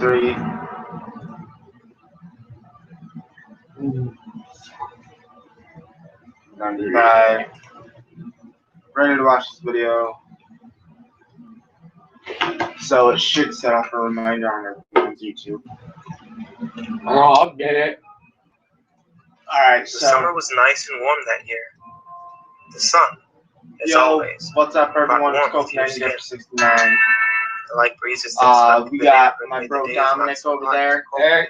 3. Mm. 95. Ready to watch this video. So it should set off a reminder on everyone's YouTube. Oh, I'll get it. Alright, The so summer was nice and warm that year. The sun, as always, what's up everyone? It's warmth to your Coke 69. the light breezes that swept We the got neighborhood my made bro the days not Dominic so over hot there. and cold. Hey.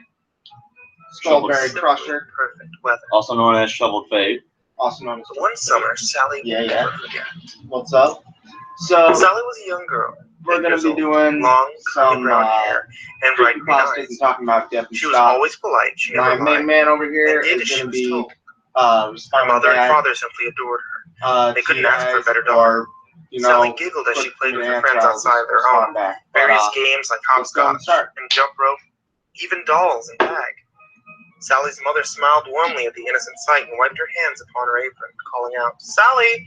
Skullberry Simply Crusher, perfect weather. Also known as Shovel Fade. also known as But one summer, Sally Yeah, would yeah. never forget. What's up? So Sally was a young girl. we're 8 gonna years be old, doing long, curly some brown hair and bright green creepypastas eyes. and talking about death and She was stuff. always polite. She My never main lied. man over here And did is as she gonna was be told. Her Responding mother and Dad. father simply adored her. They couldn't ask for a better daughter. Or, Sally giggled as she played with her friends outside their home. Various games like hopscotch and jump rope, even dolls and tag. Sally's mother smiled warmly at the innocent sight and wiped her hands upon her apron, calling out, "Sally,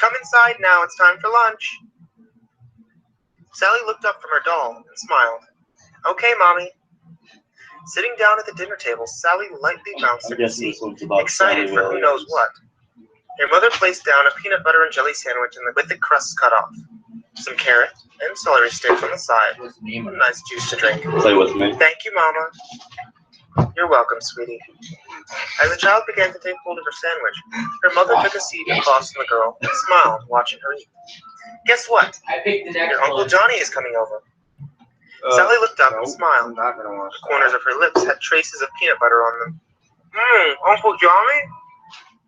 come inside now, it's time for lunch." Sally looked up from her doll and smiled. "Okay, Mommy." Sitting down at the dinner table, Sally lightly bounced I'm in her guessing seat, this one's about excited Sally for who knows Williams. what. Her mother placed down a peanut butter and jelly sandwich with the crust cut off, some carrot and celery sticks on the side, What's the name of it? nice juice to drink. Play with me. "Thank you, Mama." "You're welcome, sweetie." As the child began to take hold of her sandwich, her mother took a seat across from the girl and smiled, watching her eat. "Guess what? I picked the next Your Uncle one. Johnny is coming over." Sally looked up and I'm smiled. not gonna watch The corners of her lips had traces of peanut butter on them. Uncle Johnny?"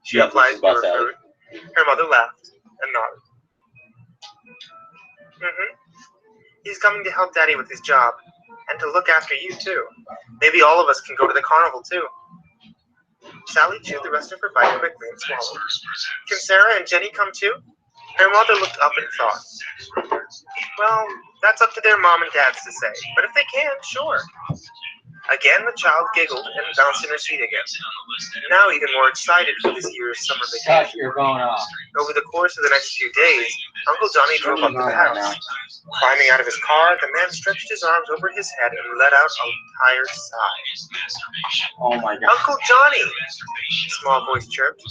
She Yeah, applied this is to her about Sally. food. Her mother laughed and nodded. "He's coming to help Daddy with his job, and to look after you too. Maybe all of us can go to the carnival too." Sally chewed the rest of her bite quickly and swallowed. "Can Sarah and Jenny come too?" Her mother looked up and thought. "Well, that's up to their mom and dads to say, but if they can, sure." Again, the child giggled and bounced in her seat again, now even more excited for this year's summer Cut vacation. your phone off. Over the course of the next few days, Uncle Johnny drove up to the house. Climbing out of his car, the man stretched his arms over his head and let out a tired sigh. Oh my god. "Uncle Johnny!" a small voice chirped,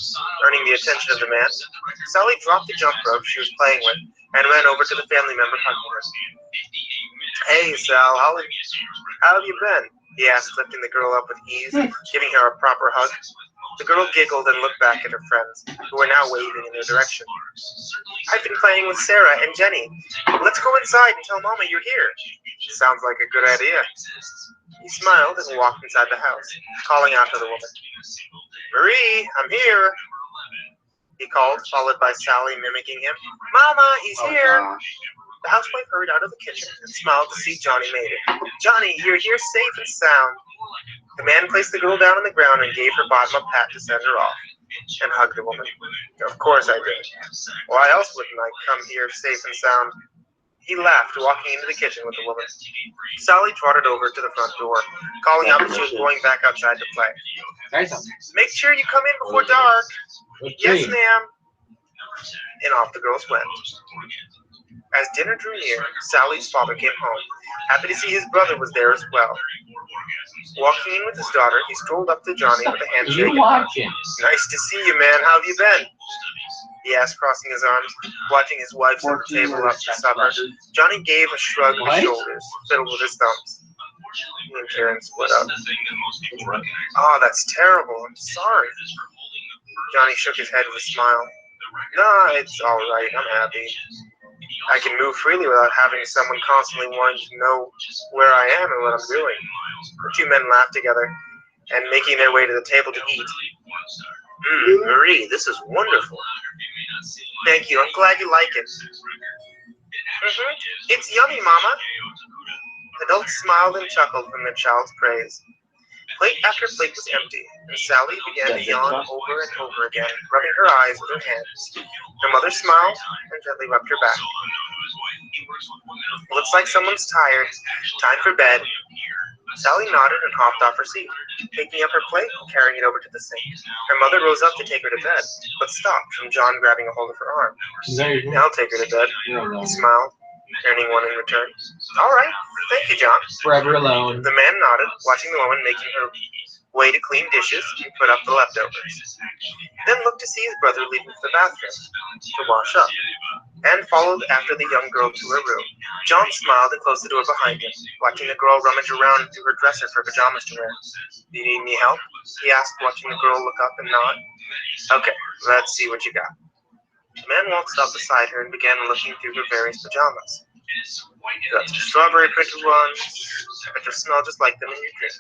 earning the attention of the man. Sally dropped the jump rope she was playing with and ran over to the family member hugging her. "Hey, Sal, how have you been?" he asked, lifting the girl up with ease, giving her a proper hug. The girl giggled and looked back at her friends, who were now waving in their direction. "I've been playing with Sarah and Jenny. Let's go inside and tell Mama you're here." "Sounds like a good idea." He smiled and walked inside the house, calling out to the woman. "Marie, I'm here," he called, followed by Sally mimicking him. "Mama, he's here." Gosh. The housewife hurried out of the kitchen and smiled to see Johnny made it. "Johnny, you're here safe and sound." The man placed the girl down on the ground and gave her bottom a pat to send her off, and hugged the woman. "Of course I did. Why else wouldn't I come here safe and sound?" He laughed, walking into the kitchen with the woman. Sally trotted over to the front door, calling out that she was going back outside to play. Say something. "Make sure you come in before dark." Let's "Yes, see. ma'am." And off the girls went. As dinner drew near, Sally's father came home, happy to see his brother was there as well. Walking in with his daughter, he strolled up to Johnny with a handshake. You watching? "Nice to see you, man. How have you been?" he asked, crossing his arms, watching his wife set the table up for supper. Johnny gave a shrug of What? his shoulders, fiddled with his thumbs. He and Karen split up. "Oh, that's terrible. I'm sorry." Johnny shook his head with a smile. "Nah, it's all right. I'm happy. I can move freely without having someone constantly wanting to know where I am and what I'm doing." The two men laughed together and making their way to the table to eat. "Marie, this is wonderful." "Thank you. I'm glad you like it." "It's yummy, Mama." Adults smiled and chuckled from their child's praise. Plate after plate was empty, and Sally began to yawn over and over again, rubbing her eyes with her hands. Her mother smiled and gently rubbed her back. "Looks like someone's tired. Time for bed." Sally nodded and hopped off her seat, picking up her plate and carrying it over to the sink. Her mother rose up to take her to bed, but stopped from John grabbing a hold of her arm. "I'll take her to bed," he smiled. earning one in return. All right, thank you, John. Forever alone. The man nodded, watching the woman making her way to clean dishes and put up the leftovers. Then looked to see his brother leaving for the bathroom to wash up, and followed after the young girl to her room. John smiled and closed the door behind him, watching the girl rummage around through her dresser for pajamas to wear. "Do you need any help?" he asked, watching the girl look up and nod. "Okay, let's see what you got." The man walked up beside her and began looking through her various pajamas. "Got some strawberry printed ones. I just smell just like them in your dreams."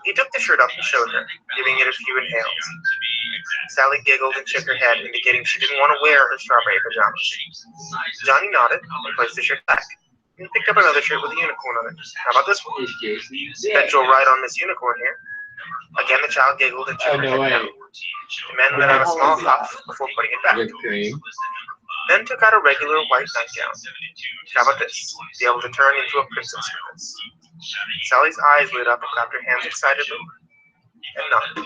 He took the shirt up and showed her, giving it a few inhales. Sally giggled and shook her head, indicating she didn't want to wear her strawberry pajamas. Johnny nodded and placed the shirt back. He picked up another shirt with a unicorn on it. "How about this one? Bet you'll ride on this unicorn here." Again, the child giggled and shook her head no. The man let out a small huff before putting it back. Then took out a regular white nightgown. "How about this? Be able to turn into a princess with this." Sally's eyes lit up and clapped her hands excitedly and nodded.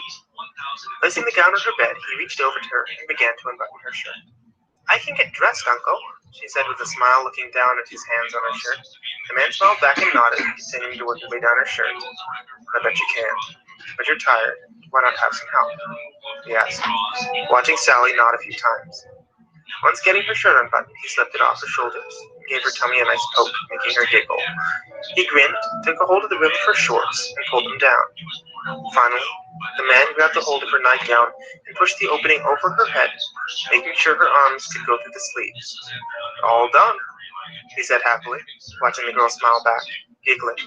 Placing the gown on her bed, he reached over to her and began to unbutton her shirt. "I can get dressed, Uncle," she said with a smile, looking down at his hands on her shirt. The man smiled back and nodded, continuing to work his way down her shirt. "I bet you can. But you're tired. Why not have some help?" he asked, watching Sally nod a few times. Once getting her shirt unbuttoned, he slipped it off her shoulders and gave her tummy a nice poke, making her giggle. He grinned, took a hold of the rim of her shorts, and pulled them down. Finally, the man grabbed a hold of her nightgown and pushed the opening over her head, making sure her arms could go through the sleeves. "All done," he said happily, watching the girl smile back, giggling,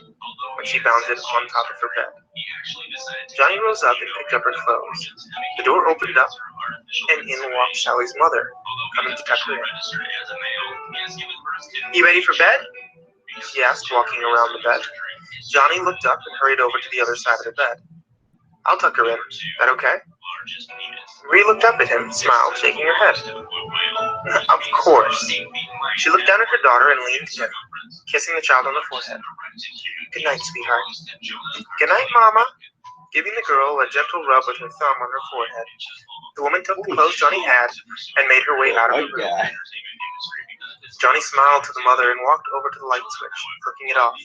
when she bounded on top of her bed. Johnny rose up and picked up her clothes. The door opened up, and in walked Sally's mother, coming to tuck her in. "You ready for bed?" she asked, walking around the bed. Johnny looked up and hurried over to the other side of the bed. "I'll tuck her in. That okay?" Marie looked up at him, smiled, shaking her head. "Of course." She looked down at her daughter and leaned to him, kissing the child on the forehead. "Good night, sweetheart." "Good night, Mama," giving the girl a gentle rub with her thumb on her forehead. The woman took the clothes Johnny had and made her way out of the room. Johnny smiled to the mother and walked over to the light switch, flicking it off.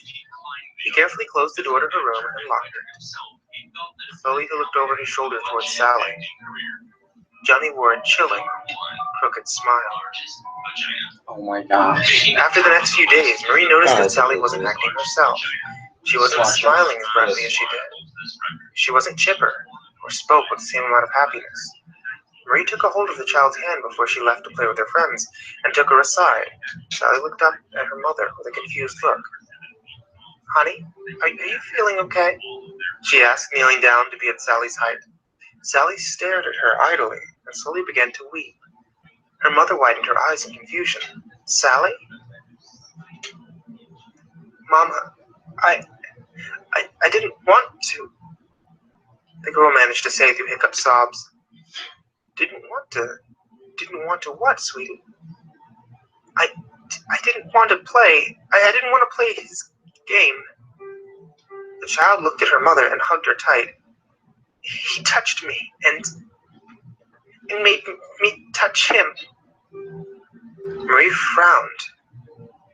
He carefully closed the door to her room and locked it. Slowly he looked over his shoulder towards Sally. Johnny wore a chilling, crooked smile. Oh my gosh. After the next few days, Marie noticed that Sally wasn't acting herself. She wasn't smiling as brightly as she did. She wasn't chipper, or spoke with the same amount of happiness. Marie took a hold of the child's hand before she left to play with her friends, and took her aside. Sally looked up at her mother with a confused look. "Honey, are you feeling okay?" she asked, kneeling down to be at Sally's height. Sally stared at her idly and slowly began to weep. Her mother widened her eyes in confusion. "Sally?" "Mama, I didn't want to," the girl managed to say through hiccup sobs. Didn't want to what, sweetie?" I didn't want to play. I didn't want to play his game." The child looked at her mother and hugged her tight. "He touched me and made me touch him." Marie frowned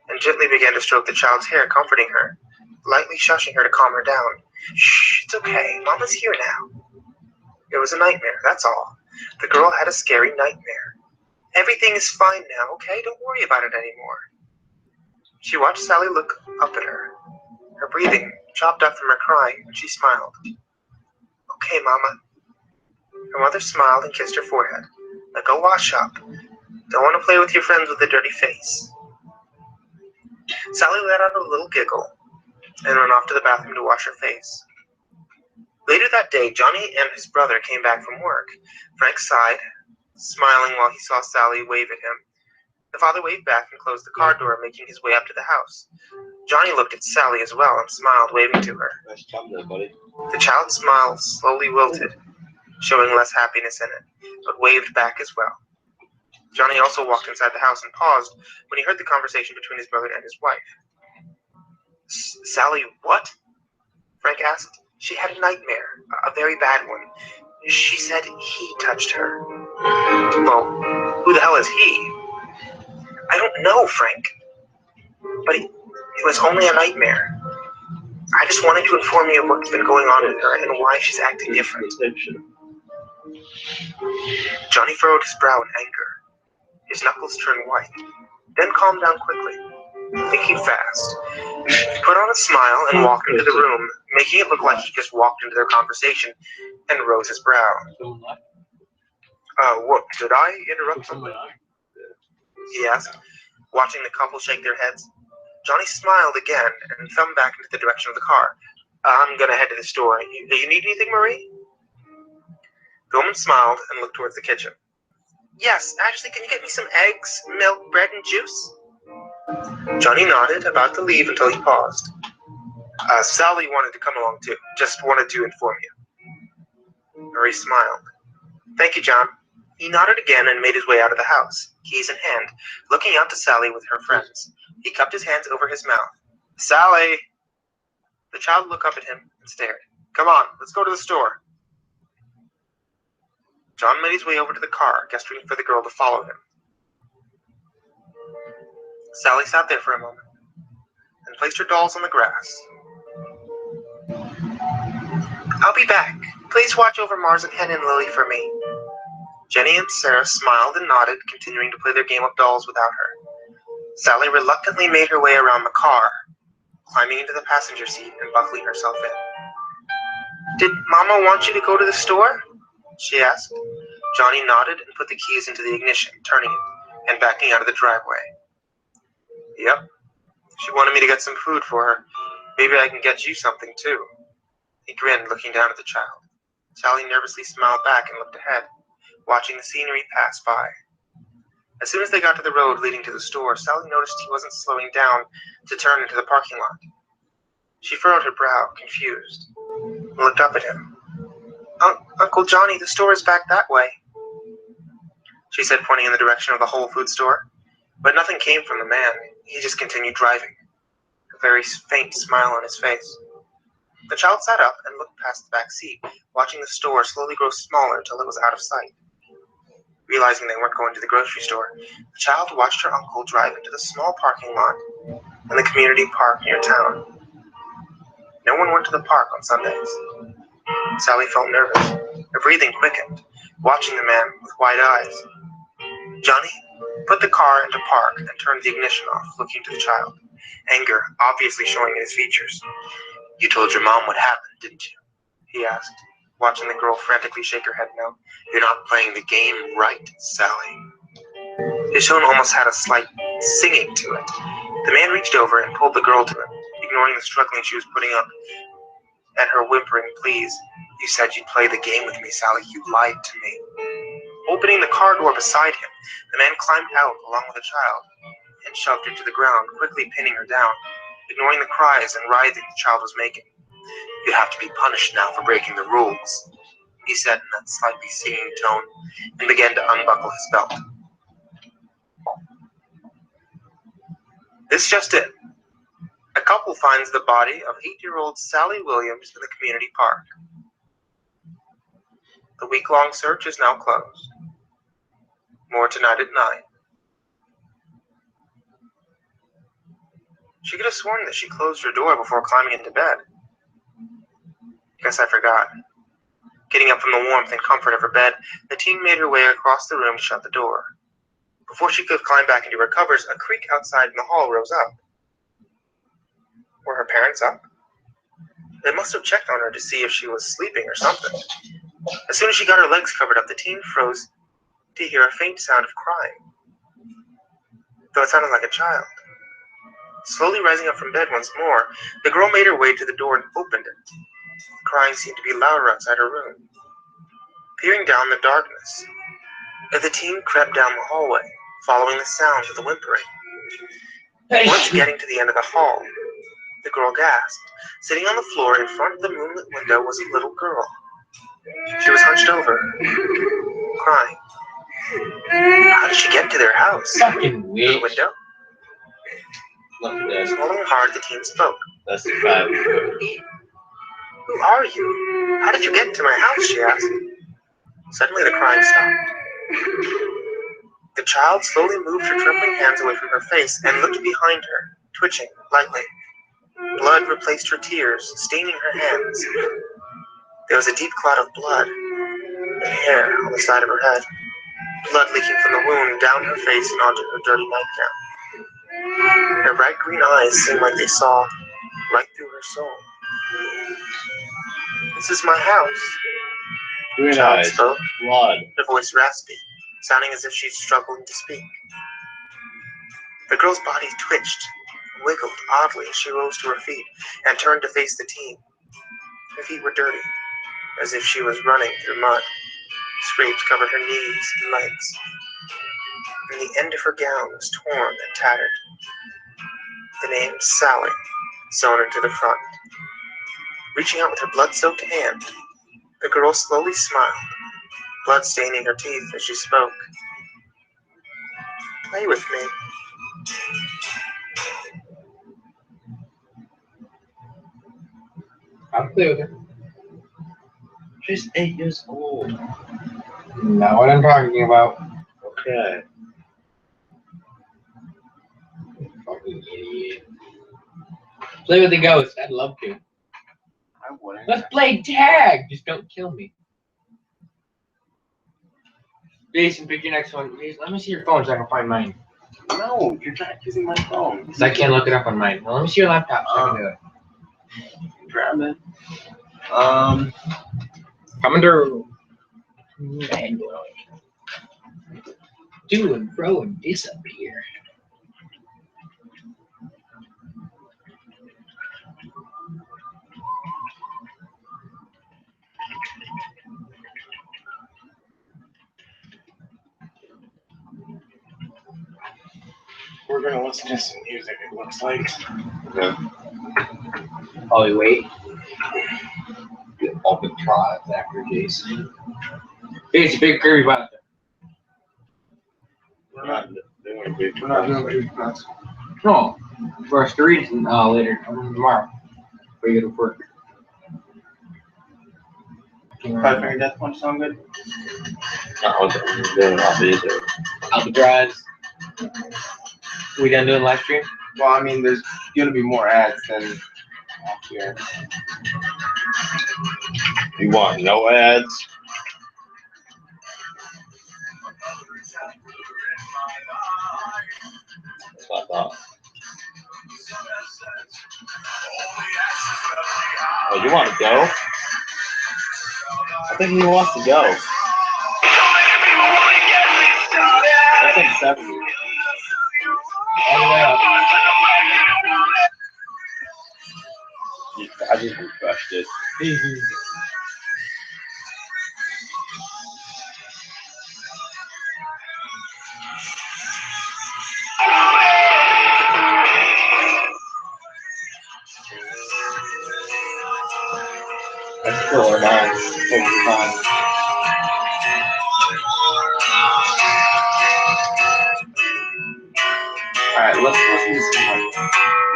and gently began to stroke the child's hair, comforting her, lightly shushing her to calm her down. "Shh, it's okay. Mama's here now. It was a nightmare, that's all. The girl had a scary nightmare. Everything is fine now, okay? Don't worry about it anymore." She watched Sally look up at her, her breathing chopped up from her crying, and she smiled. "Okay, Mama." Her mother smiled and kissed her forehead. "Now go wash up. Don't want to play with your friends with a dirty face." Sally let out a little giggle and went off to the bathroom to wash her face. Later that day, Johnny and his brother came back from work. Frank sighed, smiling while he saw Sally wave at him. The father waved back and closed the car door, making his way up to the house. Johnny looked at Sally as well and smiled, waving to her. Nice job there, buddy. The child's smile slowly wilted, showing less happiness in it, but waved back as well. Johnny also walked inside the house and paused when he heard the conversation between his brother and his wife. "Sally, what?" Frank asked. "She had a nightmare, a very bad one. She said he touched her." "Well, who the hell is he?" I don't know, Frank. But it was only a nightmare. I just wanted to inform you of what's been going on with her and why she's acting different. Johnny furrowed his brow in anger. His knuckles turned white, then calmed down quickly, thinking fast. He put on a smile and walked into the room, making it look like he just walked into their conversation, and rose his brow. What, did I interrupt something? He asked, watching the couple shake their heads. Johnny smiled again and thumbed back into the direction of the car. I'm gonna head to the store. You need anything, Marie? The woman smiled and looked towards the kitchen. Yes, actually, can you get me some eggs, milk, bread, and juice? Johnny nodded, about to leave until he paused. Sally wanted to come along too. Just wanted to inform you. Marie smiled. Thank you, John. He nodded again and made his way out of the house, keys in hand, looking out to Sally with her friends. He cupped his hands over his mouth. Sally! The child looked up at him and stared. Come on, let's go to the store. John made his way over to the car, gesturing for the girl to follow him. Sally sat there for a moment and placed her dolls on the grass. I'll be back. Please watch over Marzipan and Lily for me. Jenny and Sarah smiled and nodded, continuing to play their game of dolls without her. Sally reluctantly made her way around the car, climbing into the passenger seat and buckling herself in. Did Mama want you to go to the store? She asked. Johnny nodded and put the keys into the ignition, turning it, and backing out of the driveway. Yep. She wanted me to get some food for her. Maybe I can get you something, too. He grinned, looking down at the child. Sally nervously smiled back and looked ahead, watching the scenery pass by. As soon as they got to the road leading to the store, Sally noticed he wasn't slowing down to turn into the parking lot. She furrowed her brow, confused, and looked up at him. Uncle Johnny, the store is back that way, she said, pointing in the direction of the Whole Food store. But nothing came from the man. He just continued driving, a very faint smile on his face. The child sat up and looked past the back seat, watching the store slowly grow smaller until it was out of sight. Realizing they weren't going to the grocery store, the child watched her uncle drive into the small parking lot in the community park near town. No one went to the park on Sundays. Sally felt nervous. Her breathing quickened, watching the man with wide eyes. Johnny put the car into park and turned the ignition off, looking to the child, anger obviously showing in his features. You told your mom what happened, didn't you? He asked, watching the girl frantically shake her head no. You're not playing the game right, Sally. His tone almost had a slight singing to it. The man reached over and pulled the girl to him, ignoring the struggling she was putting up at her whimpering pleas. You said you'd play the game with me, Sally. You lied to me. Opening the car door beside him, the man climbed out along with the child and shoved her to the ground, quickly pinning her down, ignoring the cries and writhing the child was making. You have to be punished now for breaking the rules, he said in that slightly singing tone, and began to unbuckle his belt. This just it. A couple finds the body of 8-year-old Sally Williams in the community park. The week-long search is now closed. More tonight at 9. She could have sworn that she closed her door before climbing into bed. Guess I forgot. Getting up from the warmth and comfort of her bed, the teen made her way across the room to shut the door. Before she could climb back into her covers, a creak outside in the hall rose up. Were her parents up? They must have checked on her to see if she was sleeping or something. As soon as she got her legs covered up, the teen froze to hear a faint sound of crying, though it sounded like a child. Slowly rising up from bed once more, the girl made her way to the door and opened it. The crying seemed to be louder outside her room. Peering down the darkness, the teen crept down the hallway, following the sounds of the whimpering. Once getting to the end of the hall, the girl gasped. Sitting on the floor in front of the moonlit window was a little girl. She was hunched over, crying. How did she get into their house? Fucking Through weird. the window? Swallowing hard, the teen spoke. That's the bad. Who are you? How did you get into my house? She asked. Suddenly the crying stopped. The child slowly moved her trembling hands away from her face and looked behind her, twitching lightly. Blood replaced her tears, staining her hands. There was a deep clot of blood and hair on the side of her head, blood leaking from the wound down her face and onto her dirty nightgown. Her bright green eyes seemed like they saw right through her soul. "This is my house," Green child eyes. spoke, Blood. her voice raspy, sounding as if she's struggling to speak. The girl's body twitched, wiggled oddly as she rose to her feet and turned to face the teen. Her feet were dirty, as if she was running through mud. Scrapes covered her knees and legs, and the end of her gown was torn and tattered. The name Sally sewn into the front. Reaching out with her blood-soaked hand, the girl slowly smiled, blood staining her teeth as she spoke. "Play with me." I'll play with her. She's 8 years old. Not what I'm talking about. Okay. Fucking idiot. Play with the ghost. I'd love to. I wouldn't. Let's play tag. Just don't kill me. Jason, pick your next one. Let me see your phone so I can find mine. No, you're not using my phone. Because I can't look it up on mine. Now, let me see your laptop so I can do it. Grab it. Coming through. To and fro and disappear. We're gonna listen to some music, it looks like. Yeah. Oh, wait. All the tribes after Jason. It's a big creepypasta. We're not doing creepypasta. No, for us to read later, tomorrow. Before you go to work. Five Finger Death Punch sound good? Albatross. We done doing live stream? Well, I mean, there's gonna be more ads than off here. You want no ads? That's what I thought. Oh, you want to go? I think he wants to go. That's like 70. All the way up. I just refreshed it. That's cool, or not. Take your time. Alright, let's listen to some more.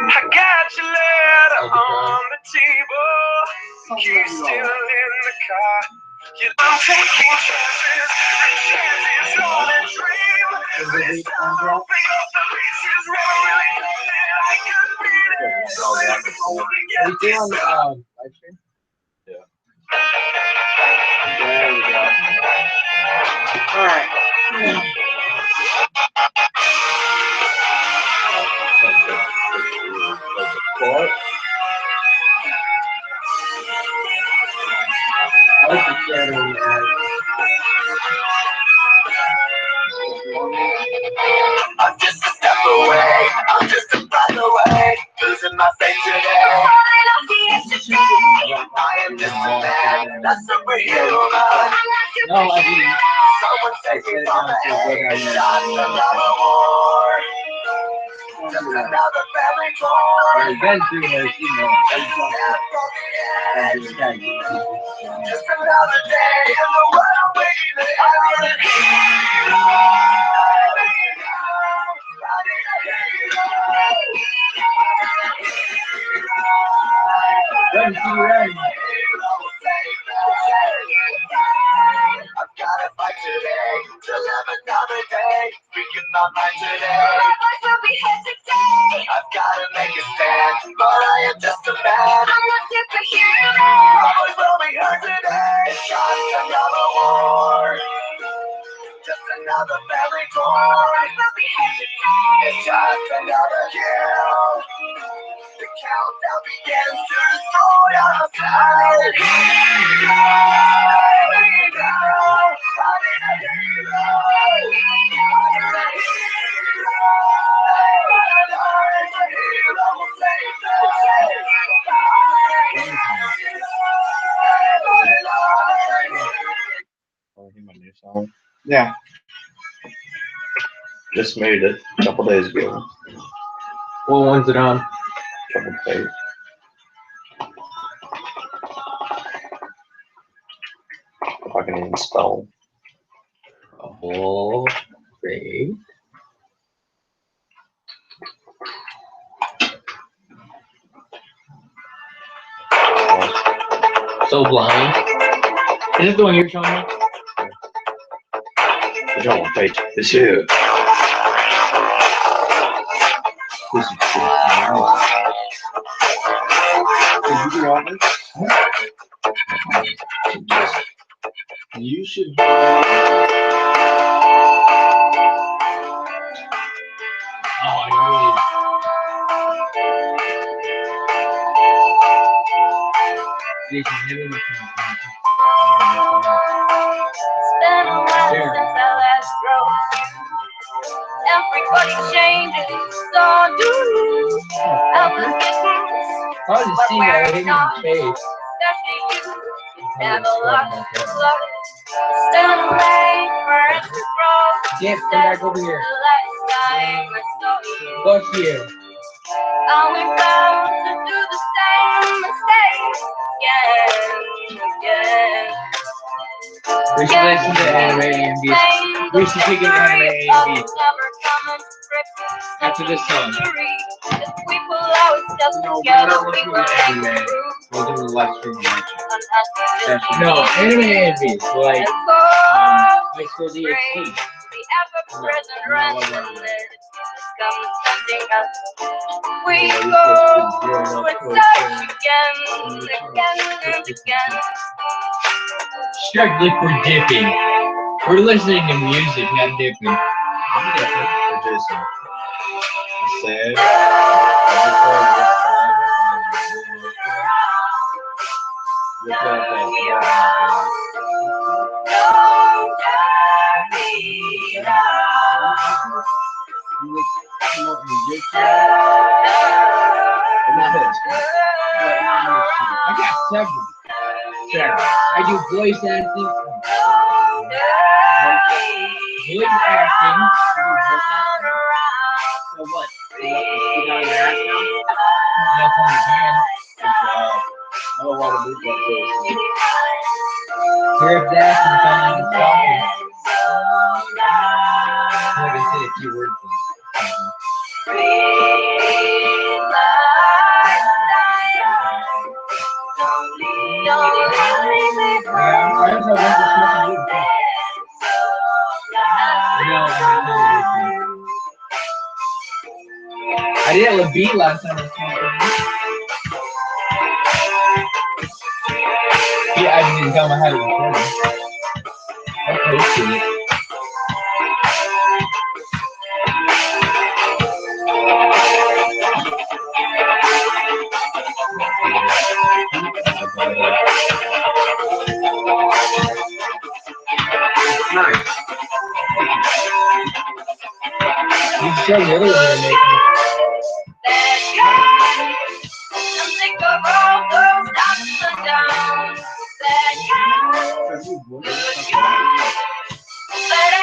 I got your letter on the table. You still in the car. I'm taking chances. Chances on a dream. This time I'll pick up the pieces. Really nothing I could beat it. So Are we doing live stream? Yeah. There we go. Alright. What? I like the shadow in the eyes. I'm just a step away. I'm just a breath away. Losing my faith today. I am just a man. That's superhuman. No, I didn't. Someone save me from the hate. Just another war. Just another family war. I've been through this, you know. Just another day in the world waiting. I need a hero. Run, see you run. I've gotta fight today to live another day. my mind today. My life will be hit today. I've gotta make a stand, but I am just a man. I'm a superhero. My voice will be heard today. It's just another war. Just another family door. My life will be hit today. It's just another kill. The countdown begins to destroy our planet. Hero! I need a hero! I'm a hero! I'm a hero! Will save the day. Oh, he my new song. Yeah. Just made it a couple days ago. What one's it on? Couple days. If I can even spell. Oh, great. So blind. Is this the one you're showing me? It's on page 2. This is Did you do all this? You should. Oh, I really. Jason, hit me with It's been a while since I last wrote. Everybody changes, so do you. I was getting, How does it seem that I hit me in the face? especially you. Have a lot to love. Still late for it to grow. Yes, come back over here. The last time I saw you. Fuck you. Are we bound to do the same mistake again? We should listen to anime AMVs. We should take an anime AMV after this song. If we pull ourselves No, we're together, not we listening will to make anime. it through. We'll do the live stream match. No, anime AMVs. Like, high school DxP. The ever-present randomness comes something else. We go and search again and again. Strictly for dipping. We're listening to music, not dipping. I'm different for Jason. I said, look at that. You would come up and get I got several. I do voice acting. Voice acting. So what? you got your ass now? That's on the hand. I don't want to move that way. Hear if that and someone is talking. Like I said a few words. I also want to smoke weed. No, I'm not listening. I did it with beat last time I was smoking weed. Yeah, I just didn't tell him I had it recorded. Okay, see. Nice. You should show the other one you're making. I'm sick of all those ups and downs.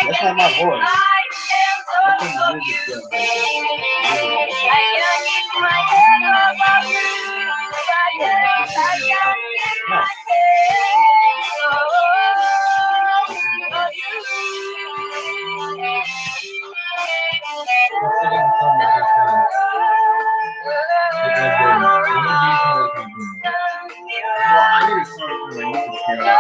That's not my voice. That's That's what the music does. I can't keep my head above you. I can't keep my head above I need to start from my YouTube channel.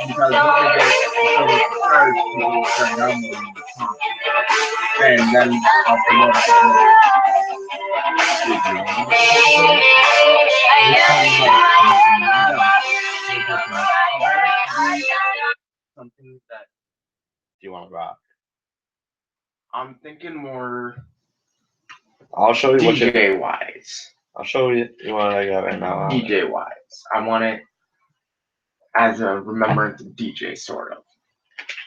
Because what they did, so they started to start downloading the song. And then I'll promote it. Something that Do you want to rock? I'm thinking more I'll show you what you. DJ wise. I'll show you what I got right now. DJ wise. I want it as a remembrance of DJ, sort of.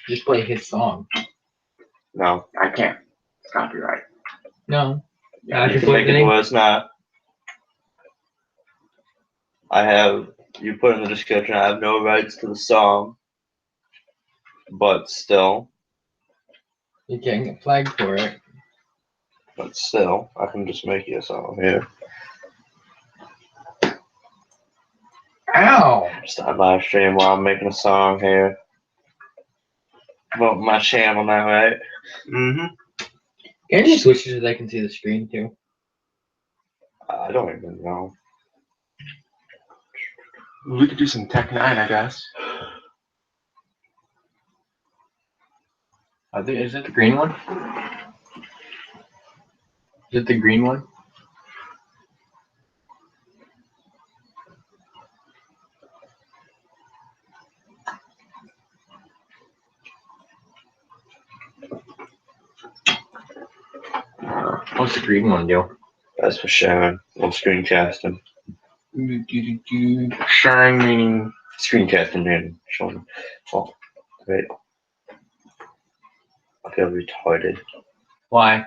Just play his song. No. I can't. It's copyright. No. Yeah, You can make it where it's not. I have, you put in the description, I have no rights to the song. But still, You can't get flagged for it. I can just make you a song here. Ow! Start live stream while I'm making a song here. About my channel now, right? Mm-hmm. Can I just switch it so that I can see the screen too? I don't even know. We could do some Tech 9, I guess. Is it the green one? Is it the green one? What's the green one do? That's for sharing. I'm screencasting. Sharing meaning Screencasting, man. Showing. Oh, wait. I feel retarded. Why?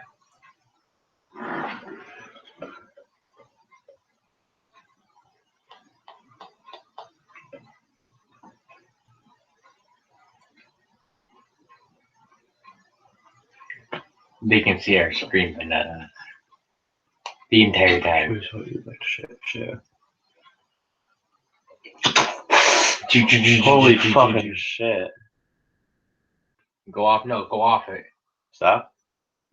They can see our screen, but not us. The entire time. Here's what you'd like to share. Holy fucking shit. Go off. No, go off it. Stop.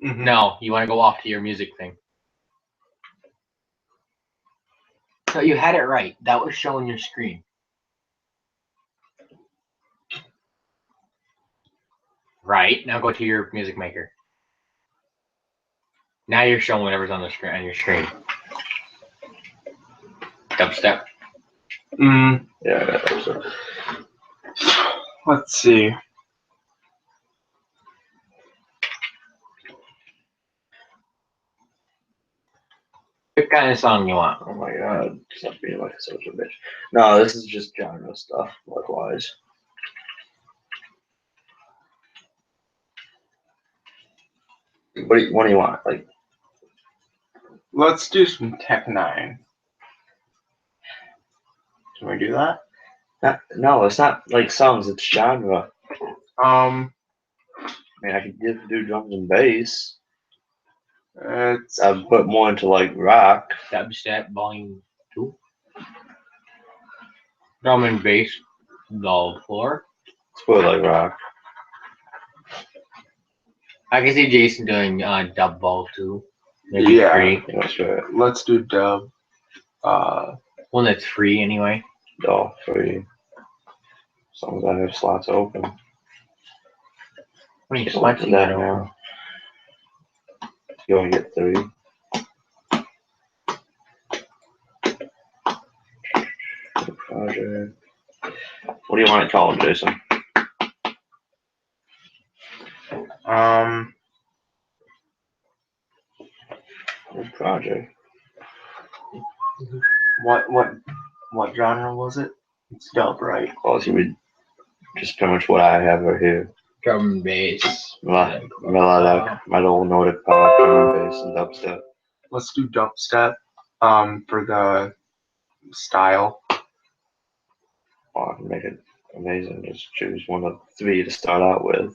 Mm-hmm. No, you want to go off to your music thing. So you had it right. That was showing your screen. Right. Now go to your music maker. Now you're showing whatever's on the screen on your screen. Dubstep. Mm, Yeah, I got that. So. let's see. What kind of song you want? Oh my god, stop being like a social bitch. No, this is just genre stuff, likewise. What do you want? Like, Let's do some Tech 9. Can we do that? no, it's not like songs, it's genre. Um, I mean, I could do drums and bass. it's I'd put more into like rock. Dubstep Volume 2. Drum and bass. Low floor. Let's put it like rock. I can see Jason doing Dub Ball 2. Maybe Yeah. free. You know, straight. let's do dub. One that's free anyway. All free. Songs I have slots open. What are you Just look at swatching that that now. over? You only get 3. Project. What do you want to call them, Jason? Good project. What genre was it? It's dub, right? Well, it's gonna be just pretty much what I have right here. Drum and bass. Melodic, metal, Nordic pop, drum and bass, and dubstep. Let's do dubstep. For the style. Oh, I can make it amazing. Just choose one of 3 to start out with.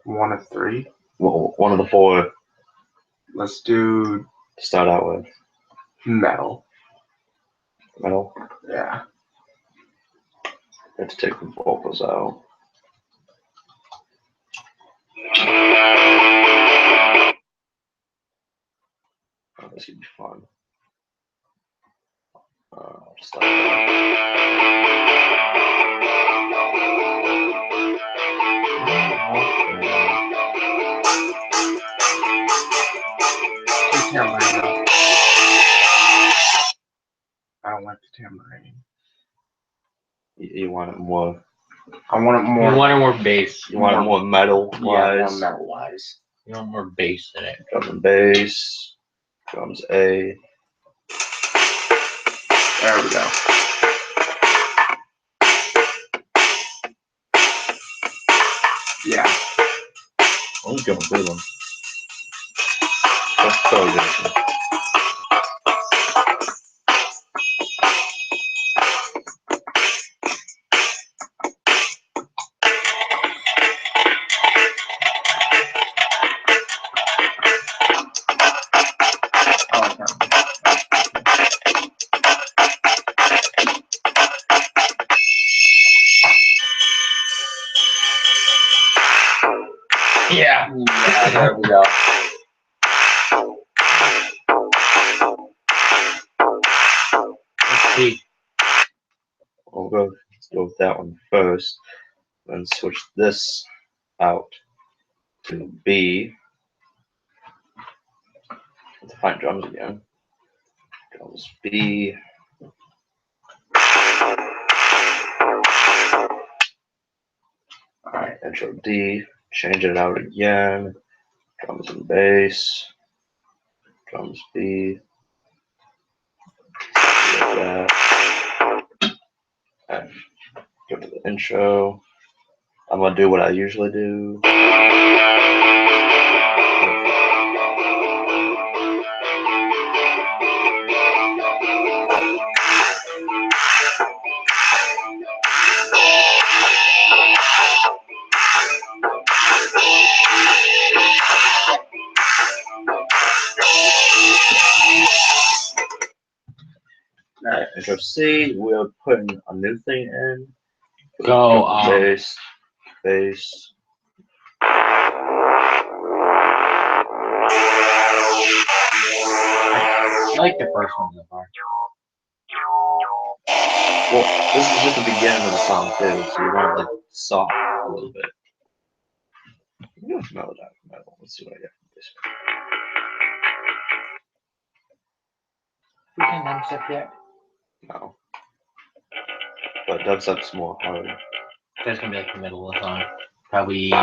1 of 3. Well, one of the 4 Let's do to start out with. metal. Metal. Yeah. Let's take the vocals out. Oh, this could be fun. Start. tambourine. You want it more. I want it more. You want it more bass. You want it more metal Yeah, more wise. metal wise. You want more bass in it. Drum and bass. Drums A. There we go. Yeah. I'm just going through them. That's so good. I like that. Yeah. Yeah, there we go. Let's see. Let's go with that one first. Then switch this out to B. Let's find drums again. Drums B. Alright, intro D. Change it out again. Drums and bass. Drums B. Like that. Alright, go to the intro. I'm gonna do what I usually do. Alright, intro C. We're putting a new thing in. Go, Bass. Bass. I like the first one so far. Well, this is just the beginning of the song too, so you want it like soft a little bit. You know, metal. Let's see what I get from this We can dubstep yet. one. No. But dubstep's more harder. That's gonna be like the middle of the song. Probably C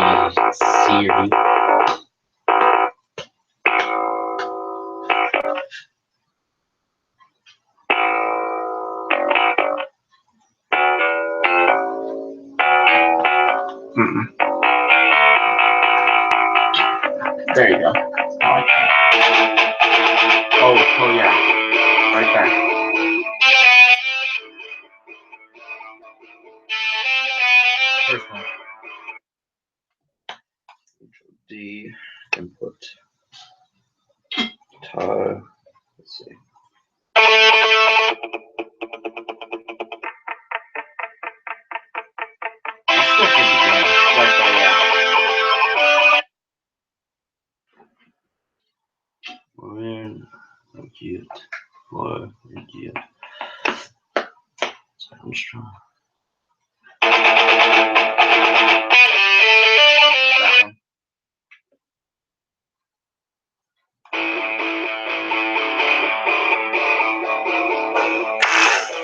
or D. Mm-mm. There you go. I like that. Oh yeah. Right there. First one. Intro D. Input. Guitar. Let's see. That's still pretty good. Right there, yeah. One. Cute. Four. Cute. Sound strong.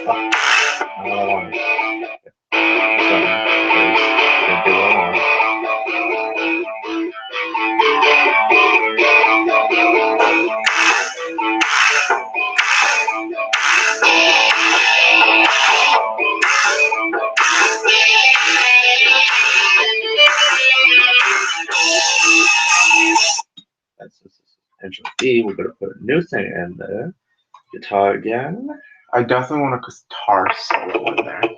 That one. Not what I wanted. Something. Bass. Didn't do what I wanted. That's intro D. We're gonna put a new thing in there. Guitar again. I definitely want a guitar solo in there. Okay.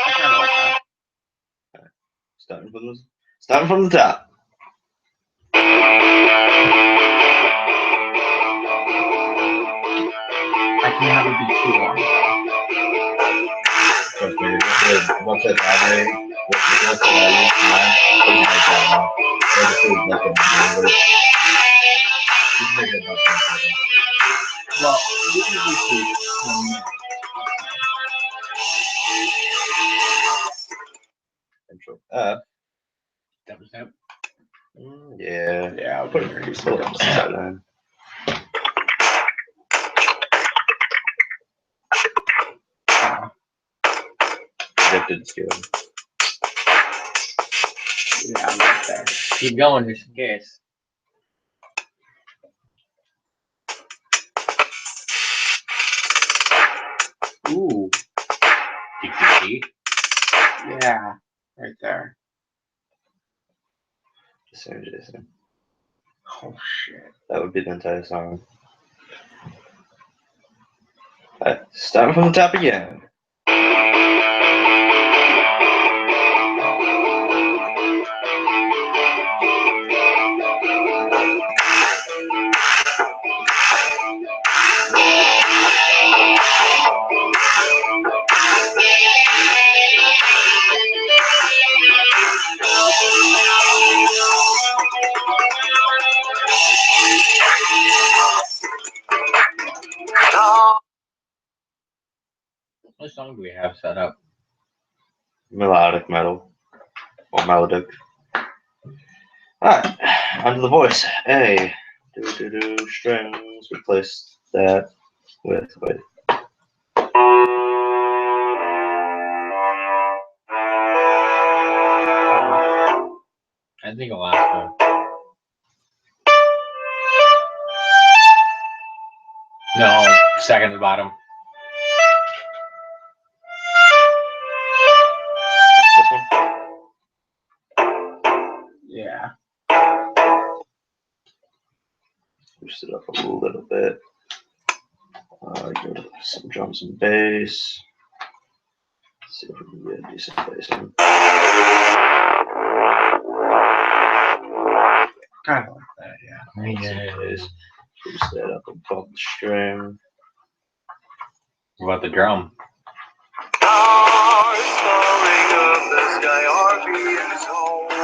I kind of like that. Starting from the top. I can have it be too long. Trust me, what's that I what's that I use mine? Doesn't like that one. I just do like a number. You can make it about 10 seconds. Well, you can usually 1 minute. Intro F. Dubstep. Yeah. Yeah, I'll put it in Put it on the side then. Gifted is good. Yeah, I'm right there. Keep going just in case. Ooh, DPG. yeah, right there. Jason. Oh shit. That would be the entire song. Alright, starting from the top again. What song do we have set up? Melodic metal. Or melodic. Alright, onto the voice. A. Do strings. Replace that with. Wait. I think Alaska. No, second to the bottom. This one? Yeah. Boost it up a little bit. Go to some drums and bass. Let's see if we can get a decent bass in. Kind of like that, yeah. Yes. Boost that up above the string. What about the drum? Stars falling up the sky are being told to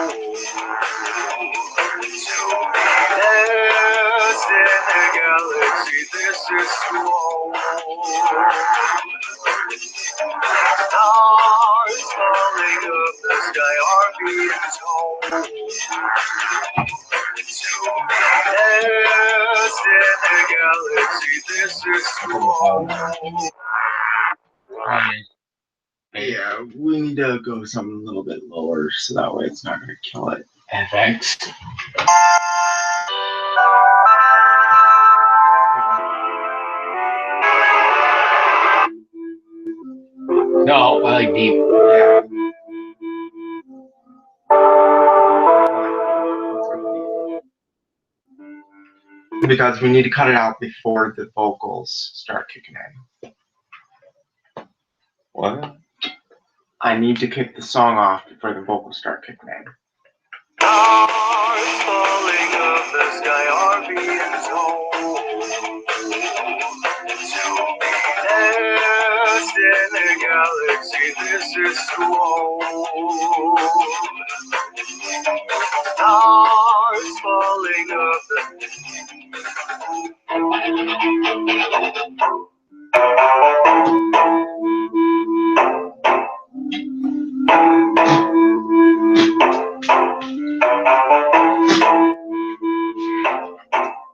lost in the galaxy. This is too old. Stars falling up the sky are being told to lost in the galaxy. This is too old. Yeah, we need to go something a little bit lower so that way it's not going to kill it. FX. No, I like deep. Yeah. Because we need to cut it out before the vocals start kicking in. What? I need to kick the song off before the vocals start kicking in. Stars falling up the sky are being told to be lost in the galaxy. This is too old. Stars falling up the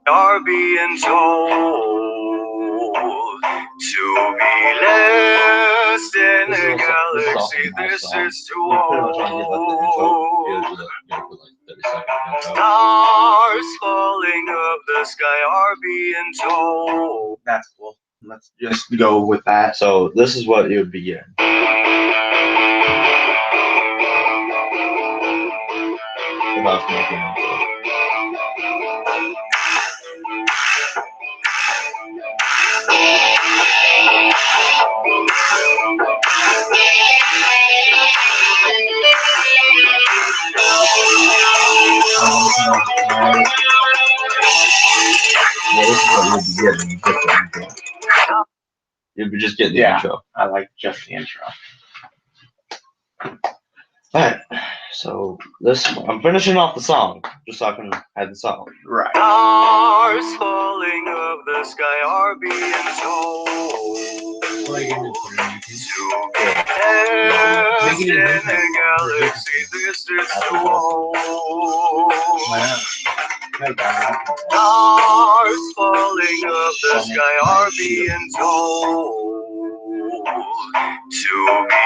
are being told to be lost in the galaxy. This is too old. Stars falling up the sky are being told. That's cool. Let's just go with that. So this is what you would begin. Without making it. Yeah, this is what you'd be getting. You'd be just getting the intro. I like just the intro. Alright, so this I'm finishing off the song, just so I can have the song. Right. Stars falling of the sky are being told to be lost in the galaxy. This is too old. Stars falling of the sky are being told to be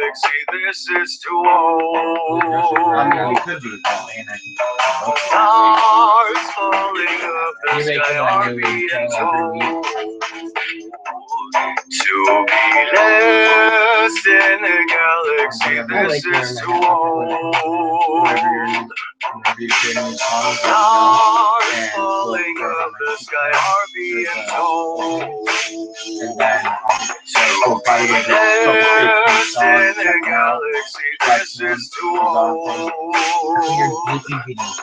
galaxy, this is too I old. mean, we could do that, and I can. Stars falling up the You're making sky that are movie being every told to be last in the galaxy, I this like is wearing too my Whenever you're old. whenever you're creating a song, Stars and falling up the sky are being told and then to we'll probably be get a couple 15 last songs, in the check them out. galaxy, Like this one is too is on Your old. Disney videos.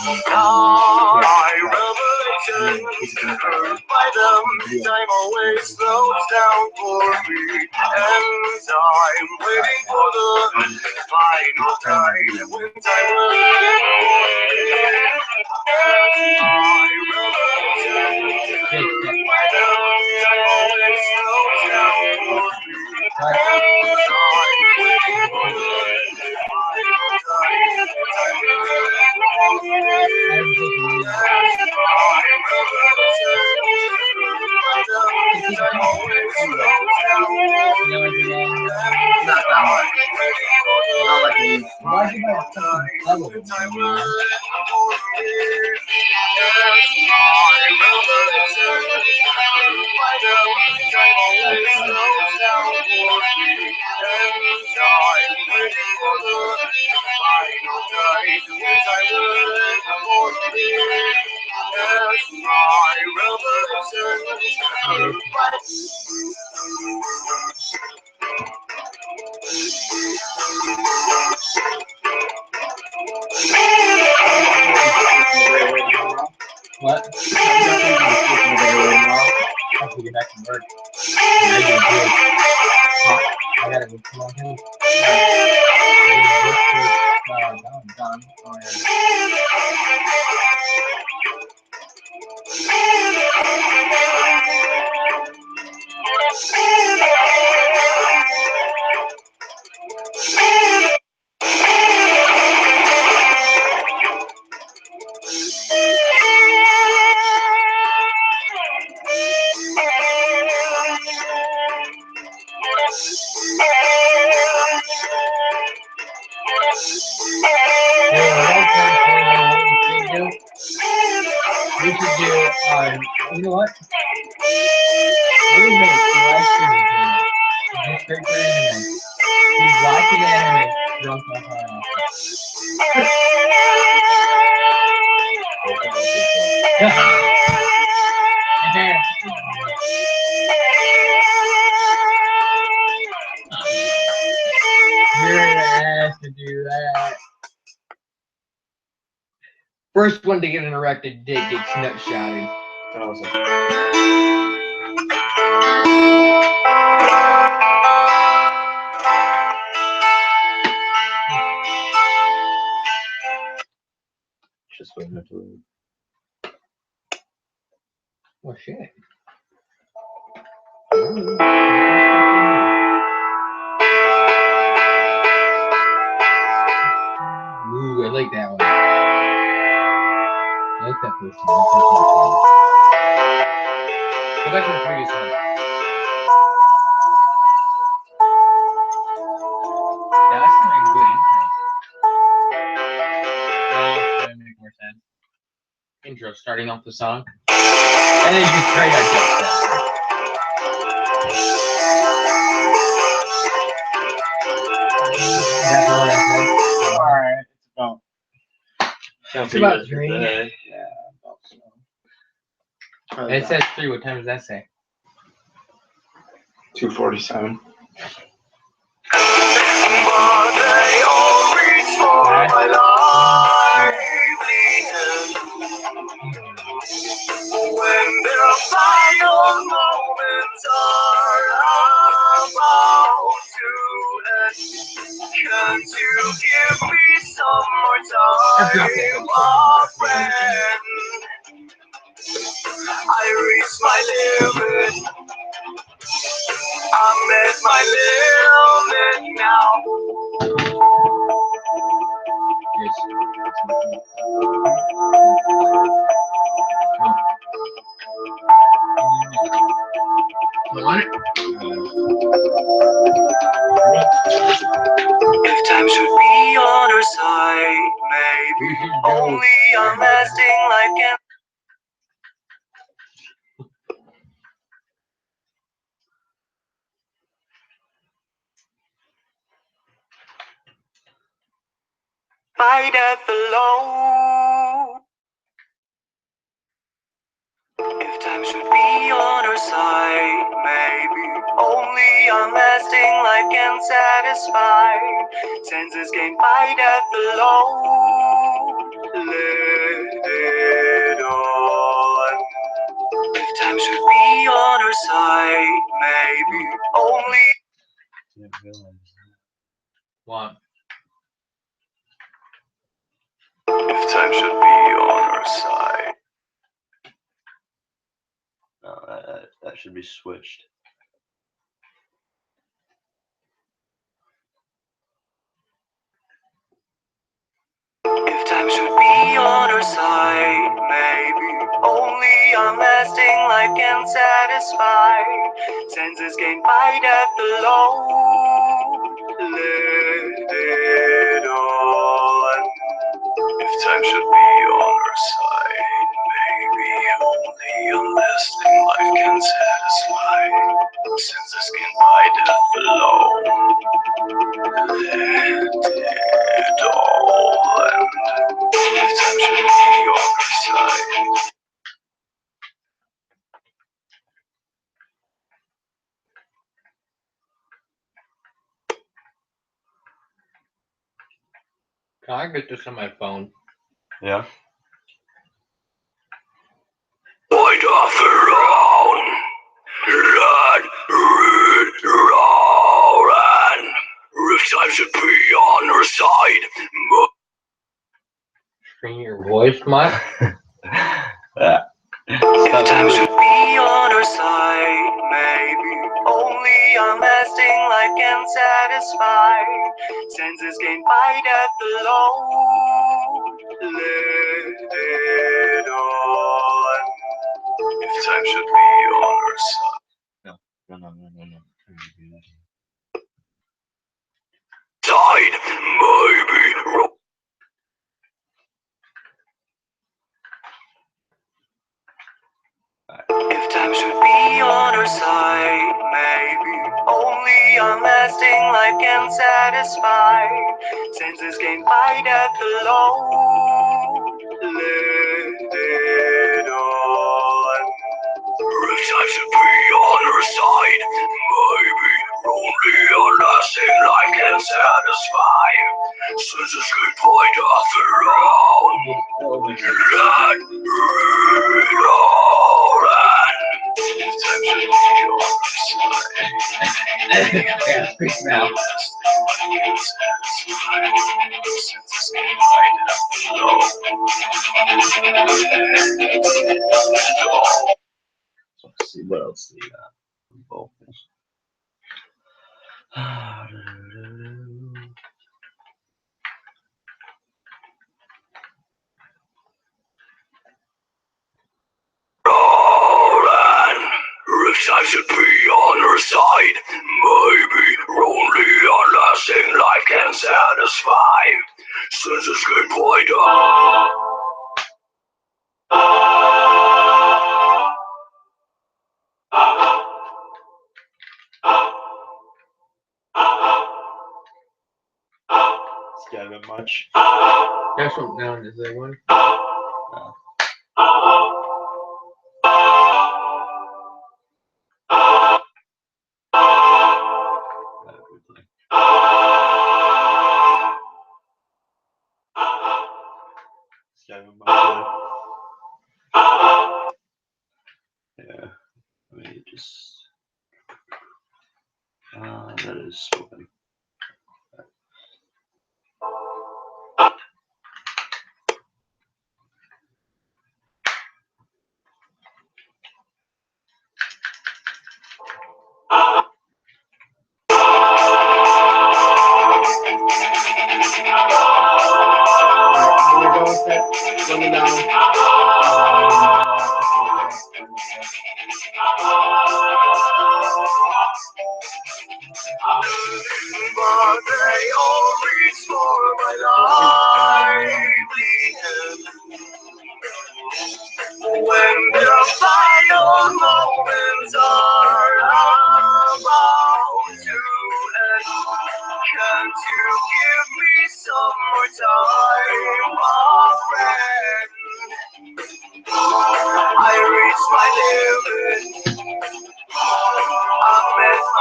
My revelation heard by them, time always slows down for me, and I'm waiting for the final time when time will my revelation heard by them, time always slows down for me, and I'm waiting for the final time when time will Not that much. Not like they used to. Why'd you buy a fucking television, man? What? I have to get back to work. I do too. I gotta go come on home. Done. We should do, you know what? What do you make the live streaming channel? Just straight for anime. He's watching anime, drunk on fire. You're an ass to do that. First one to get an erected dick gets nut shotted. Just waiting to leave. Well, shit. Ooh, I like that one. I like that first one. Go back to the previous one. That's not a good intro. No, that would make more sense. Intro, starting off the song. And then just straight out dubstep. That's what I said. Alright, it's about. It's about 3. Yeah, about so. It says 3. What time does that say? 2:47. But they all reach for my livelihood. When their final moments are about to end, can't you give me some more time, my friend? I reached my limit. I'm at my limit now. On it? time should be on her side, maybe only on lasting like an. By death alone. If time should be on her side, maybe only on lasting life can satisfy. Senses gained by death alone. Let it on. If time should be on her side, maybe only. Didn't realize What? If time should be on her side. No, that should be switched. If time should be on her side, maybe only on lasting life can satisfy. Senses gained by death alone. Let it on. If time should be on her side, maybe only on lasting life can satisfy. Senses gained by death alone. Let it all end. If time should be on her side. Can I get this on my phone? Yeah. Point off around. Let it roll. If time should be on her side. Screen your voice, Mike. Yeah. If time should be on her side, maybe only on lasting life can satisfy. Senses gained by death alone. Let it on. If time should be on her side. No. Side, maybe. If time should be on her side, maybe only on lasting life can satisfy. Senses gained by death alone. Let it on. If time should be on her side, maybe only on lasting life can satisfy. Senses gained by death alone. Let it on. If time should be on her side. Yeah, speak now. So let's see what else they got. Vocals. If time should be on her side, maybe only on lasting life can satisfy. Senses gained by It's got a bit much. That's what down is that one? It's got a bit much. Yeah. I mean, it just. That is spoken. Let me know. But they all reach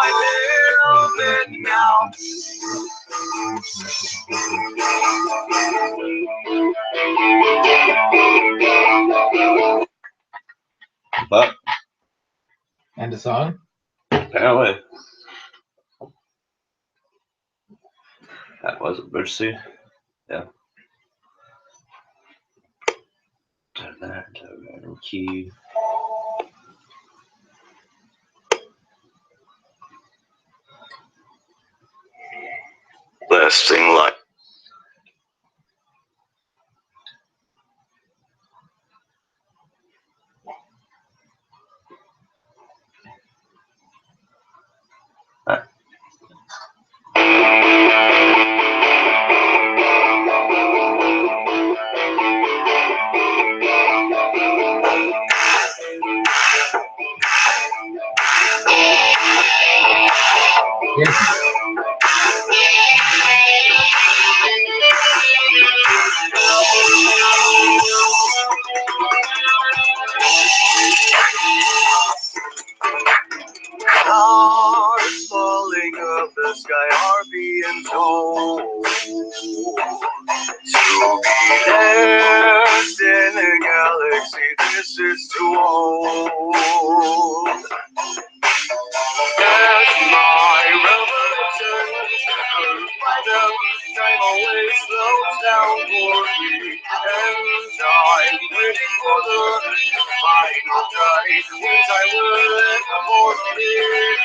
my little bit now. But And the song? apparently, that was emergency. Yeah. Turn that to random key. Lasting life. Stars falling up the sky are being told to be lost in a galaxy. This is too old. As my revolution heard by them, time always slows down for me, and I'm waiting for the final tide, which I will forfeit.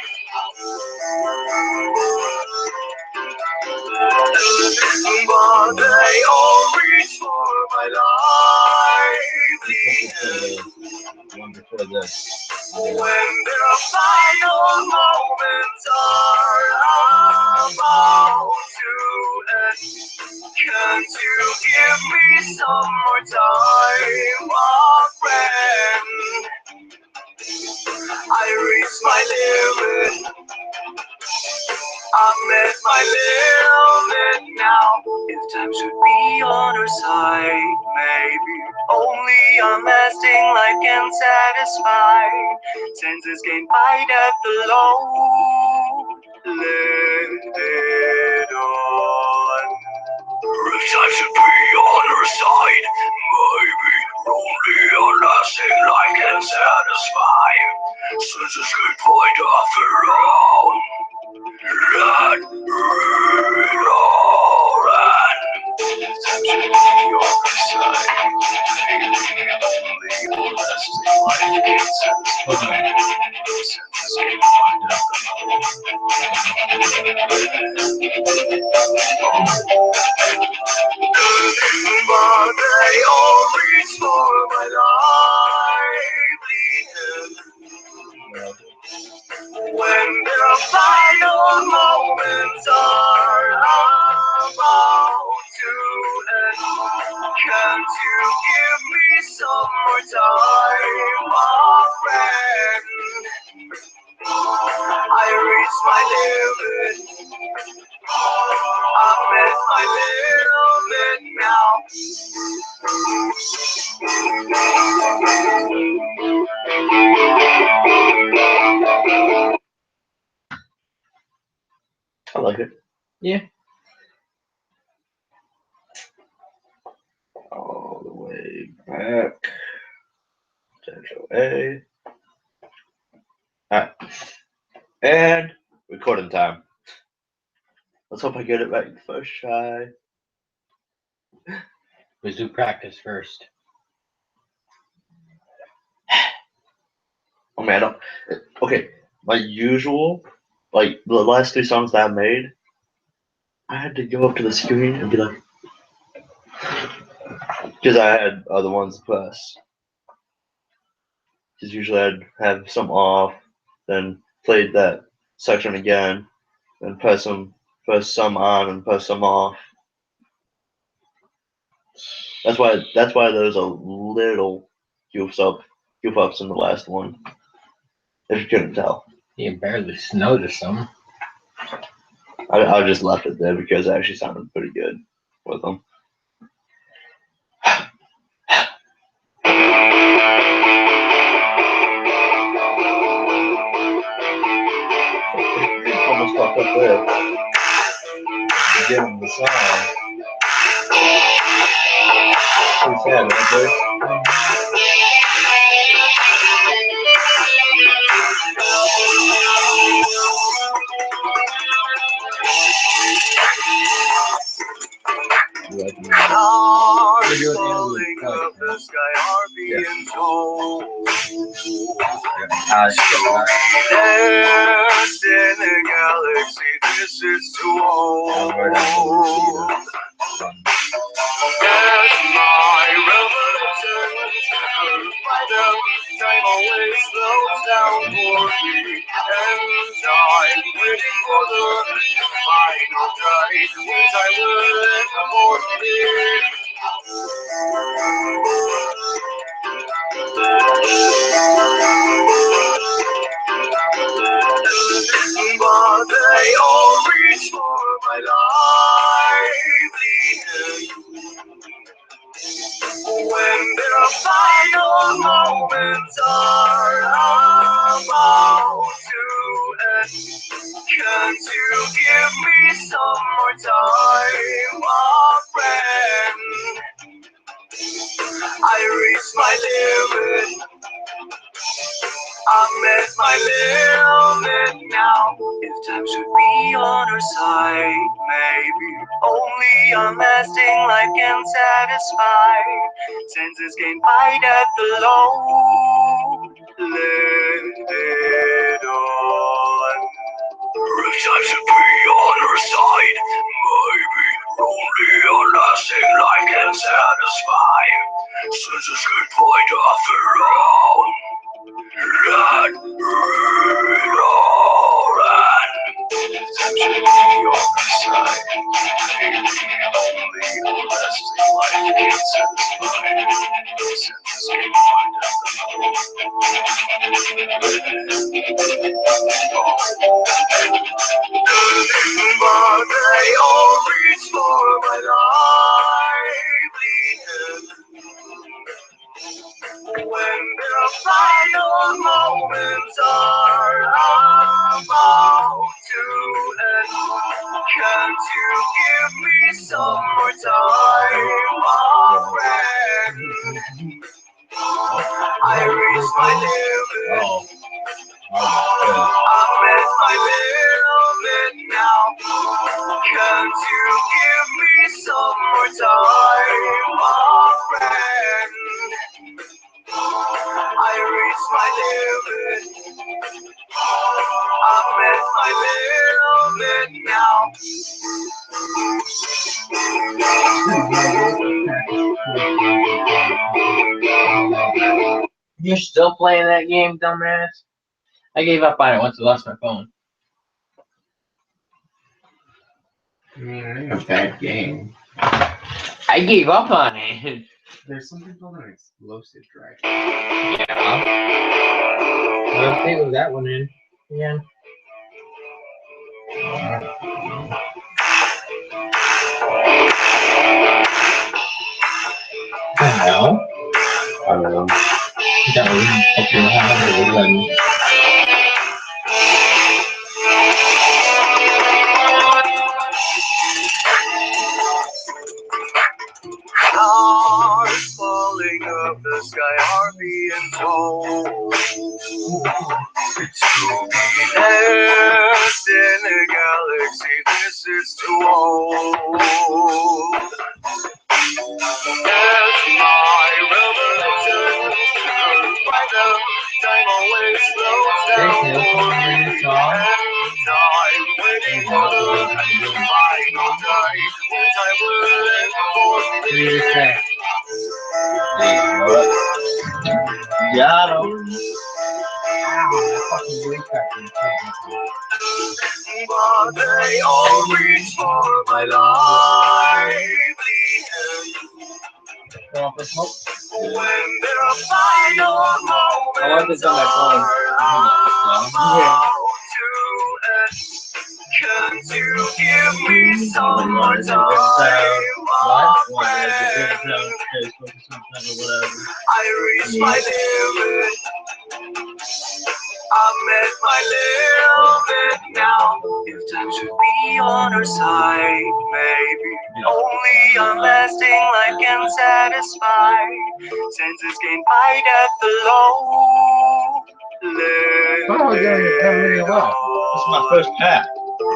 But they all reach for my livelihood. One before this. When the final moments are about to end, can't you give me some more time, my friend? I reached my limit, I'm at my limit now. If time should be on our side, maybe only unlasting life can satisfy. Senses gain bite at the low. Let it on. If time should be on our side, maybe only unlasting life can satisfy. Senses gain bite at the low. Let it all run. Time should be on our side. Maybe only unlasting life can satisfy. Senses gain bite at the low. But they all reach for my livelihood. When the final moments are about to end, can't you give me some more time, my friend? I reached my limit, I'm at my limit now. I like it. Yeah. All the way back. Potential A. Alright. And recording time. Let's hope I get it right first try. Let's do practice first. Oh man, I don't. Okay, my usual, like the last 3 songs that I made, I had to go up to the screen and be like, because I had other ones to press. Because usually I'd have some off, then played that section again, then press some on and press some off. That's why there's a little goof ups in the last one. If you couldn't tell. You barely noticed them. I just left it there because it actually sounded pretty good with them. up there. Give him the song. Pretty sad, right there. Stars falling up the sky are being told. Sweetest in the galaxy, this is too old. As my revelation heard by them, time always slows down for me, and I'm waiting for the final tide, which I will for me. But they all reach for my livelihood when their final moments are about to end. Can't you give me some more time, my friend? I reached my limit. I'm at my limit now. If time should be on our side, maybe only unlasting life can satisfy. Senses can bite at the load. Let it on. If time should be on our side, maybe only unlasting life can satisfy. Senses can bite at the load. Let it all run. Time should be on our side. Maybe only unlasting life can satisfy. Senses can find out the hope. But they all reach for my livelihood when the final moments are about to end. Can't you give me some more time, my friend? I reached my limit. I'm at my limit now. Can't you give me some more time, my friend? I reached my limit. I'm at my limit now. You're still playing that game, dumbass? I gave up on it once I lost my phone. A bad game. I gave up on it. There's something called an explosive drive. Yeah. Let's table that one in again. The hell? I don't know. That was fucking hell. Stars falling up the sky are being told. Sweetest in the galaxy, this is too old. As my revelation heard by them, time always slows down for me, and I'm waiting for the final night, which I will end for me. Got him. But they all reach for my livelihood when their final moments are about to end. Can't you give me some more time, my friend? I reached my limit. I'm at my limit now. If time to be on her side, maybe. Only unlasting life can satisfy. Senses gain by death alone. Oh, yeah, how many left? This is my first pack.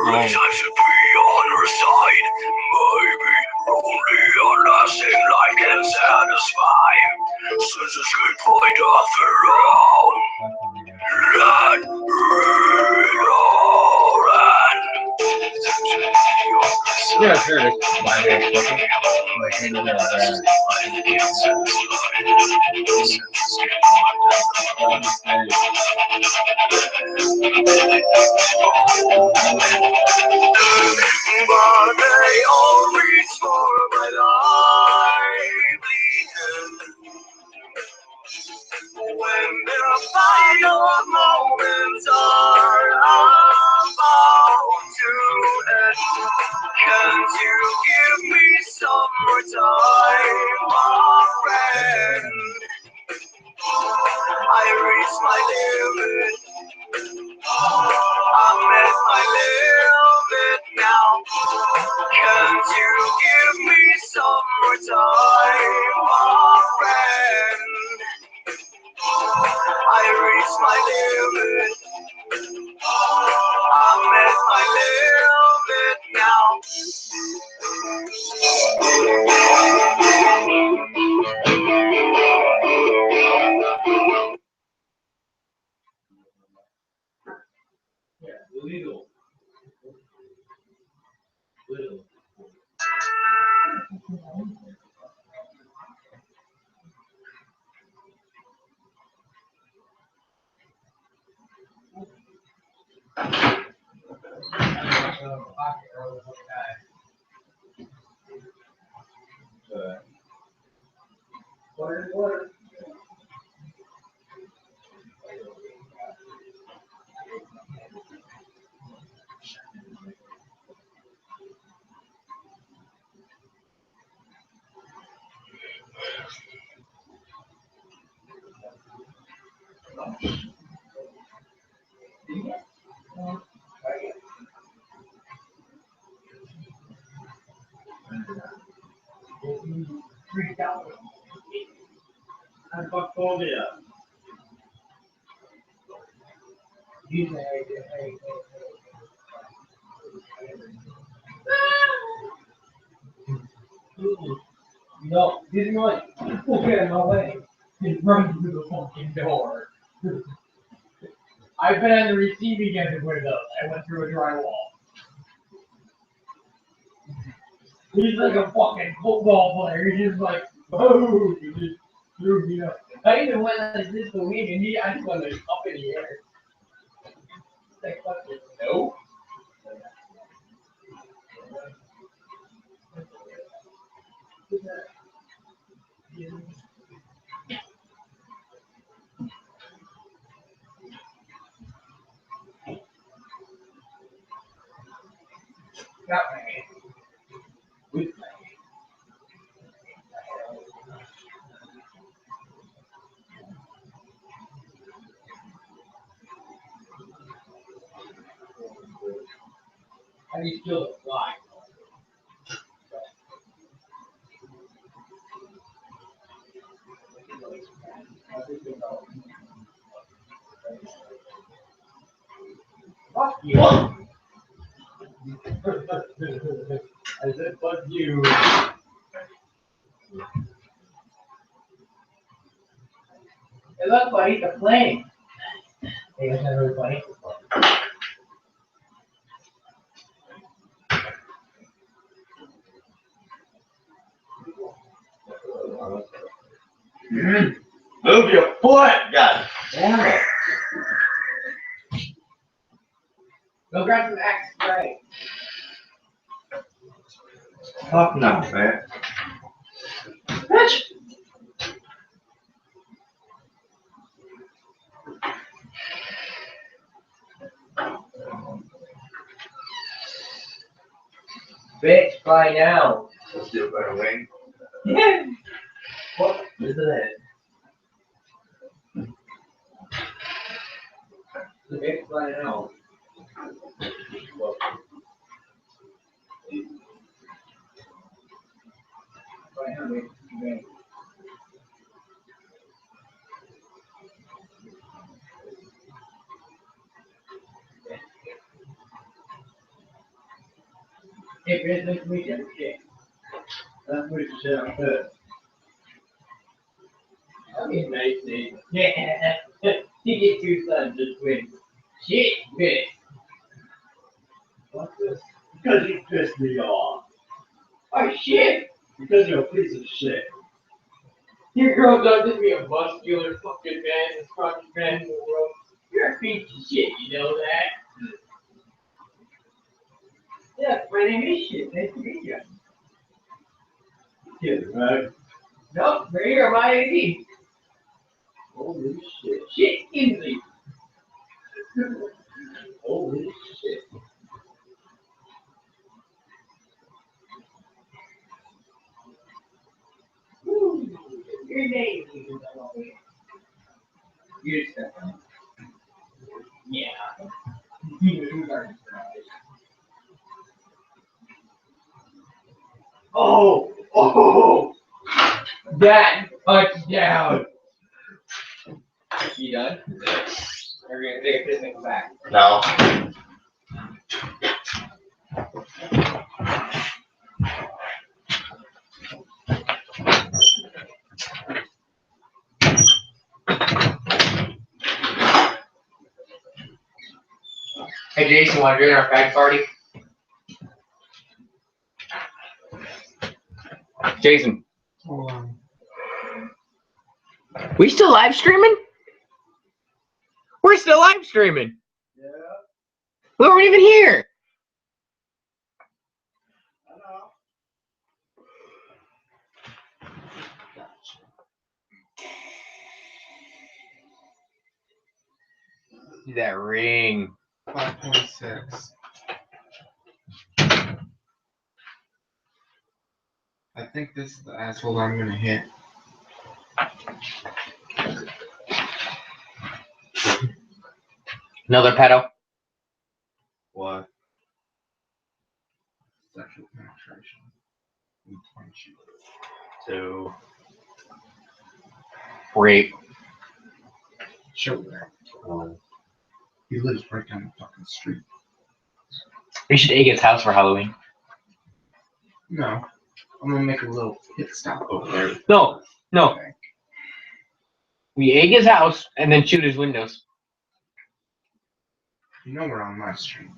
Only time to be on her side, maybe. Only unlasting life can satisfy. Senses gain by death alone. Let it all end. Yeah, sure. My name is Lucky. Like, you know, But they all reach for my livelihood. When their final moments are about to end, can't you give me some more time, my friend? I reached my limit. I'm at my limit now. Can't you give me some more time, my friend? I reached my limit. I'm at my limit now. Illegal. Little. Water. $3. And Buckphobia. You say, hey. No, didn't like, get in my way. He runs through the fucking door. I've been on the receiving end of windows. I went through a drywall. He's like a fucking football player. He's just like, oh, he just threw me up. I even went like this to win, and I just went like up in the air. Like, fucking, no. Got my hand. With my hand. How do you kill a fly? Fuck you. I said, fuck you. Hey, look, buddy, the plane. Hey, that's not really funny. Move your foot, God damn it. Go grab some axe spray. Fuck no, man. Bitch. Bitch, fly now. Let's do it better way. Yeah. What is it? The bitch fly now. Hey, man, nice to meet you. Okay. That's what you said on first. Okay, nice name. Yeah. You get two sons this week. Shit, bitch. What's this? Because you pissed me off. Oh, shit. Because you're a piece of shit. Your girl doesn't be a muscular fucking man, the strongest man in the world. You're a piece of shit, you know that? Yeah, my name is shit. Nice to meet you. Kidding, right? Nope, right here, my ID. Holy shit. Shit, easy. Holy shit. Woo. Your name is you're Stefan. Yeah. You are surprised. Oh, that touchdown. You done? Or you're gonna take a piss and come back? No. Hey Jason, wanna join our fag party? Jason. We still live streaming? We're still live streaming. Yeah, We weren't even here. I know. See that ring. 5.6. I think this is the asshole I'm gonna hit. Another pedo. What? Sexual penetration. We punch you. 2. Rape. Show that. 1. He lives right down the fucking street. We should egg his house for Halloween. No. I'm gonna make a little pit stop over there. No. We egg his house and then shoot his windows. You know we're on my street.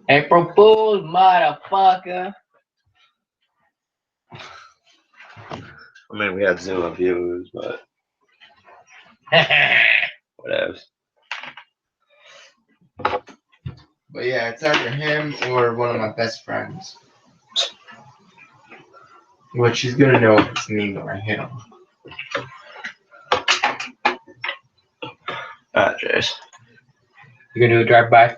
April Fool's, motherfucker. I mean, we had 0 views, but whatever. But yeah, it's either him or one of my best friends. Which he's gonna know if it's me when I hit him. Alright, Jace. You gonna do a drive-by?